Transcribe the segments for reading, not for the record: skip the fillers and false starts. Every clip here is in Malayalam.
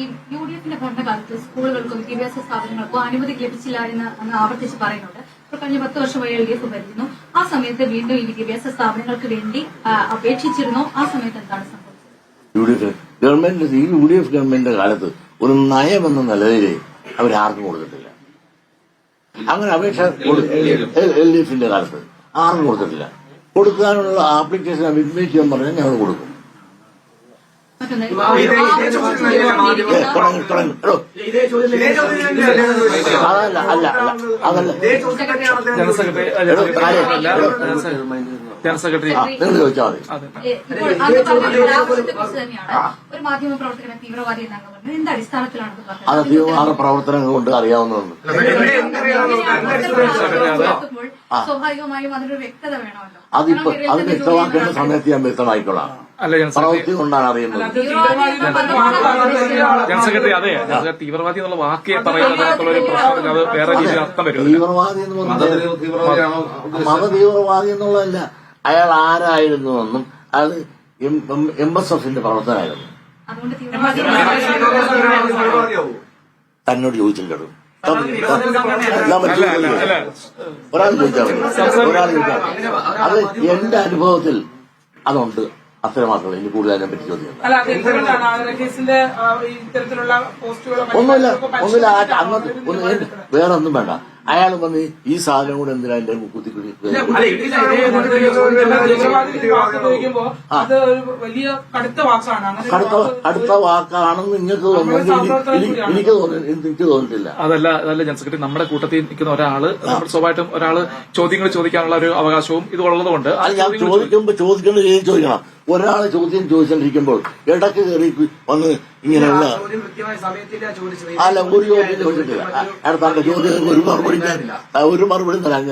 ഈ യു ഡി എഫിന്റെ ഭരണകാലത്ത് സ്കൂളുകൾക്കോ വിദ്യാഭ്യാസ സ്ഥാപനങ്ങൾക്കോ അനുമതി ലഭിച്ചില്ല എന്ന് ആവർത്തിച്ച് പറയുന്നുണ്ട്. ഇപ്പോൾ കഴിഞ്ഞ 10 വർഷമായി LDF ഭരിക്കുന്നു. ആ സമയത്ത് വീണ്ടും ഈ വിദ്യാഭ്യാസ സ്ഥാപനങ്ങൾക്ക് വേണ്ടി അപേക്ഷിച്ചിരുന്നോ? ആ സമയത്ത് എന്താണ് സംഭവിച്ചത്? ഗവൺമെന്റ് ഈ UDF ഗവൺമെന്റിന്റെ കാലത്ത് ഒരു നയമെന്ന നിലയിൽ അവരാർക്കും കൊടുത്തിട്ടില്ല. അങ്ങനെ അപേക്ഷ LDFന്റെ കാലത്ത് ആർക്കും കൊടുത്തിട്ടില്ല. കൊടുക്കാനുള്ള ആപ്ലിക്കേഷൻ വിഡ്മിറ്റ് ചെയ്യാൻ പറഞ്ഞാൽ ഞങ്ങൾ കൊടുക്കും. അതല്ല അല്ല അതല്ല ജനറൽ സെക്രട്ടറി നിങ്ങൾ ചോദിച്ചാൽ മതി. ഒരു മാധ്യമ പ്രവർത്തകനെ തീവ്രവാദി എന്നാണ് പറഞ്ഞത്. എന്ത് അടിസ്ഥാനത്തിലാണ് അത് തീവ്രവാദ പ്രവർത്തനങ്ങൾ കൊണ്ട് അറിയാവുന്നതാണ്. സ്വാഭാവികമായും അതിനൊരു വ്യക്തത വേണമല്ലോ. അത് വ്യക്തമാക്കേണ്ട സമയത്ത് ഞാൻ വ്യക്തമായിക്കൊള്ളാം. പ്രവൃത്തി കൊണ്ടാണ് അറിയുന്നത്. ജനറൽ സെക്രട്ടറി അതെ തീവ്രവാദി എന്നുള്ള വാക്ക് പറയുന്നതായിട്ടുള്ള ഒരു പ്രശ്നത്തിന് അത് വേറെ രീതിയിൽ അർത്ഥം വരും. തീവ്രവാദി എന്ന് പറഞ്ഞാൽ മതതീവ്രവാദി എന്നുള്ളതല്ല. അയാൾ ആരായിരുന്നുവെന്നും അയാൾ MSFന്റെ പ്രവർത്തനമായിരുന്നു. തന്നോട് ചോദിച്ചില്ലല്ലോ. ഒരാൾ ചോദിച്ചാൽ അത് എന്റെ അനുഭവത്തിൽ അതുണ്ട്. അത്രമാത്രമേ ഇനി കൂടുതൽ അതിനെ പറ്റി ചോദിക്കണം. ഒന്നുമില്ല അങ്ങനത്തെ വേറെ ഒന്നും വേണ്ട. അയാൾ വന്ന് ഈ സാധനം കൂടെ എന്തിനാ എന്റെ കുത്തിക്കുടി അടുത്ത വാക്കാണെന്ന് നിങ്ങൾക്ക് എനിക്ക് തോന്നിയിട്ടില്ല. അതല്ല ജനറൽ സെക്രട്ടറി നമ്മുടെ കൂട്ടത്തിൽ നിൽക്കുന്ന ഒരാള് സ്വാഭാവികമായിട്ടും ഒരാള് ചോദ്യങ്ങൾ ചോദിക്കാനുള്ള ഒരു അവകാശവും ഇത് ഉള്ളതുകൊണ്ട് അത് ഞാൻ ചോദിക്കേണ്ട രീതി ചോദിക്കണം. ഒരാളെ ചോദ്യം ചോദിച്ചോണ്ടിരിക്കുമ്പോൾ ഇടയ്ക്ക് കയറി വന്ന് ഇങ്ങനെയുള്ള അല്ല ഒരു ചോദ്യം ചോദിച്ചിട്ടില്ല. അടുത്ത ചോദ്യം ഒരു മറുപടി തരാൻ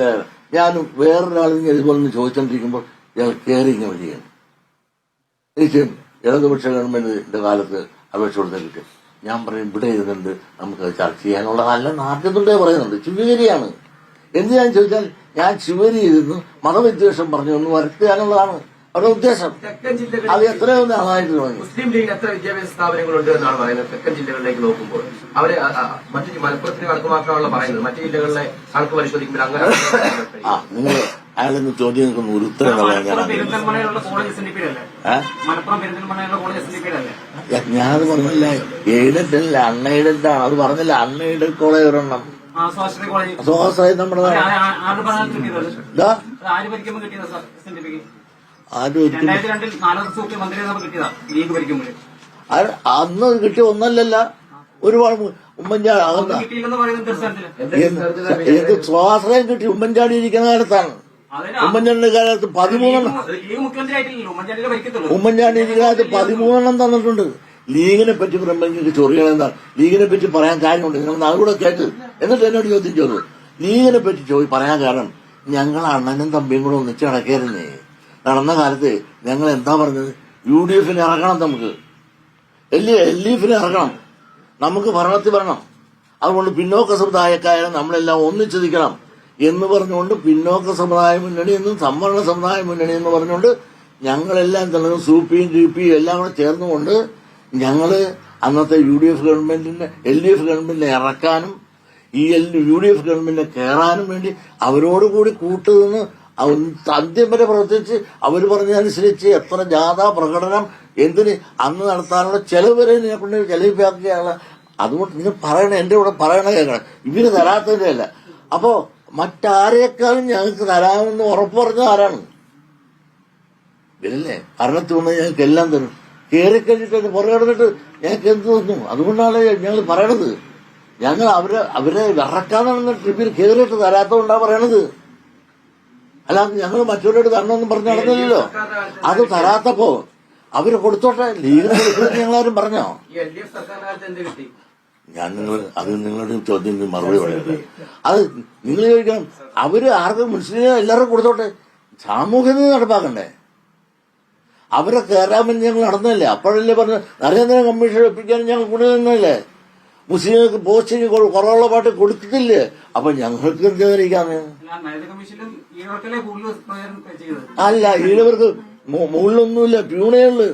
ഞാൻ വേറൊരാളിങ്ങനെ ഇതുപോലെ ചോദിച്ചോണ്ടിരിക്കുമ്പോൾ ഞാൻ കയറി ഇങ്ങനെ വരികയാണ്. നിശ്ചയം ഇടതുപക്ഷ ഗവൺമെന്റിന്റെ കാലത്ത് അപേക്ഷ കൊടുത്തിട്ട് ഞാൻ പറയും ഇവിടെ ഇരുന്നുണ്ട് നമുക്ക് ചർച്ച ചെയ്യാനുള്ള നല്ല നാട്യത്തുണ്ടേ പറയുന്നുണ്ട്. ശിവഗിരിയാണ്. എന്തിനാന്ന് ചോദിച്ചാൽ ഞാൻ ശിവഗിരി ഇരുന്ന് മതവിദ്വേഷം പറഞ്ഞു ഒന്ന് വരയ്ക്കാനുള്ളതാണ് അവരുടെ ഉദ്ദേശം. അത് എത്രയോ നാളായിട്ട് തുടങ്ങി. മുസ്ലിം ലീഗിന് എത്ര വിദ്യാഭ്യാസ സ്ഥാപനങ്ങളുണ്ട് എന്നാണ് പറയുന്നത്. തെക്കൻ ജില്ലകളിലേക്ക് നോക്കുമ്പോൾ അവര് മറ്റു മലപ്പുറത്തിന് കണക്കുമാക്കാനുള്ള പറയുന്നത്. മറ്റു ജില്ലകളിലെ കണക്ക് പരിശോധിക്കുമ്പോൾ അങ്ങനെ നിങ്ങൾ അയാളൊന്ന് ചോദ്യം നിൽക്കുന്ന ഒരു ഉത്തരം ഞാനത് പറഞ്ഞില്ല. എയ്ഡഡ് അൺഎയ്ഡഡ് അത് പറഞ്ഞില്ല. അൺഎയ്ഡഡ് കോളേജ് ഒരെണ്ണം സ്വാശ്രയം നമ്മുടെ അന്ന് കിട്ടിയ ഒന്നല്ലല്ല ഒരുപാട്. ഉമ്മൻചാണ്ടി സ്വാശ്രയം കിട്ടി ഉമ്മൻചാണ്ടി ഇരിക്കുന്ന കാലത്താണ്. ഉമ്മൻചാണ്ടിയുടെ കാലത്ത് 13 ഉമ്മൻചാണ്ടി ഇരിക്കുന്ന കാലത്ത് 13 തന്നിട്ടുണ്ട്. ലീഗിനെ പറ്റി പറയുമ്പോൾ ചൊറിയണെന്താണ് ലീഗിനെ പറ്റി പറയാൻ കാര്യമുണ്ട്. നിങ്ങൾ അതുകൂടെ കേട്ട് എന്നിട്ട് എന്നോട് ചോദ്യം ചോദിച്ചു. ലീഗിനെ പറ്റി പറയാൻ കാരണം ഞങ്ങൾ അണ്ണനും തമ്പിയും കൂടെ ഒന്നിച്ച് നടക്കരുന്നേ. നടന്ന കാലത്ത് ഞങ്ങൾ എന്താ പറഞ്ഞത്? UDFന് ഇറങ്ങണം, നമുക്ക് LDFന് ഇറങ്ങണം, നമുക്ക് ഭരണത്തിൽ വരണം. അതുകൊണ്ട് പിന്നോക്ക സമുദായക്കാരെ നമ്മളെല്ലാം ഒന്നിച്ചു നിൽക്കണം എന്ന് പറഞ്ഞുകൊണ്ട് പിന്നോക്ക സമുദായ മുന്നണി എന്നും സംവരണ സമുദായ മുന്നണി എന്ന് പറഞ്ഞുകൊണ്ട് ഞങ്ങളെല്ലാം തന്നെ സൂപ്പിയും GPയും എല്ലാം കൂടെ ചേർന്നുകൊണ്ട് ഞങ്ങള് അന്നത്തെ UDF ഗവൺമെന്റിന്റെ LDF ഗവൺമെന്റിനെ ഇറക്കാനും ഈ UDF ഗവൺമെന്റിനെ കയറാനും വേണ്ടി അവരോടുകൂടി കൂട്ടുനിന്ന് അന്ത്യം വരെ പ്രവർത്തിച്ച് അവർ പറഞ്ഞതനുസരിച്ച് എത്ര ജാഥാ പ്രകടനം എന്തിന് അന്ന് നടത്താനുള്ള ചെലവ് വരെ ഇതിനെ കൊണ്ട് ചെലവിപ്പാക്കുകയാണ്. അതുകൊണ്ട് നിങ്ങൾ പറയണ എന്റെ കൂടെ പറയണ കേൾക്കണം. ഇവര് തരാത്തതിന്റെ അല്ല. അപ്പോ മറ്റാരേക്കാളും ഞങ്ങൾക്ക് തരാമെന്ന് ഉറപ്പ് പറഞ്ഞ ആരാണ്? ഇവരല്ലേ ഭരണത്തിൽ വന്ന് ഞങ്ങൾക്ക് എല്ലാം തരും. കയറി കഴിഞ്ഞിട്ട് പുറകെടുത്തിട്ട് ഞങ്ങൾക്ക് എന്ത് തോന്നും? അതുകൊണ്ടാണ് ഞങ്ങൾ പറയണത്. ഞങ്ങൾ അവരെ ഇറക്കാന്നാണ് ട്രിപ്പിൽ കയറിയിട്ട് തരാത്തതുകൊണ്ടാണ് പറയണത്. അല്ലാതെ ഞങ്ങൾ മറ്റവരോട് തരണമെന്നും പറഞ്ഞ് നടന്നില്ലല്ലോ. അത് തരാത്തപ്പോ അവര് കൊടുത്തോട്ടെ. ലീഗിന് കൊടുക്കുന്നത് ഞങ്ങളാരും പറഞ്ഞോ? ഞാൻ നിങ്ങളുടെ ചോദ്യം മറുപടി പറയട്ടെ. അത് നിങ്ങൾ ചോദിക്കണം. അവര് ആർക്കും മുസ്ലിം എല്ലാവർക്കും കൊടുത്തോട്ടെ. സാമൂഹ്യ നീതി നടപ്പാക്കണ്ടേ? അവരെ കയറാൻ വേണ്ടി ഞങ്ങൾ നടന്നല്ലേ. അപ്പോഴല്ലേ പറഞ്ഞ നരേന്ദ്ര കമ്മീഷൻ ഒപ്പിക്കാനും ഞങ്ങൾ കൂടെ നിന്നല്ലേ. മുസ്ലിങ്ങൾക്ക് പോസ്റ്റിന് കുറവുള്ള പാട്ട് കൊടുത്തിട്ടില്ലേ? അപ്പൊ ഞങ്ങൾക്ക് എന്തിരിക്കാന്ന്? അല്ല ഈഴവർക്ക് മുകളിലൊന്നുമില്ല, പ്യൂണേ ഉള്ളു.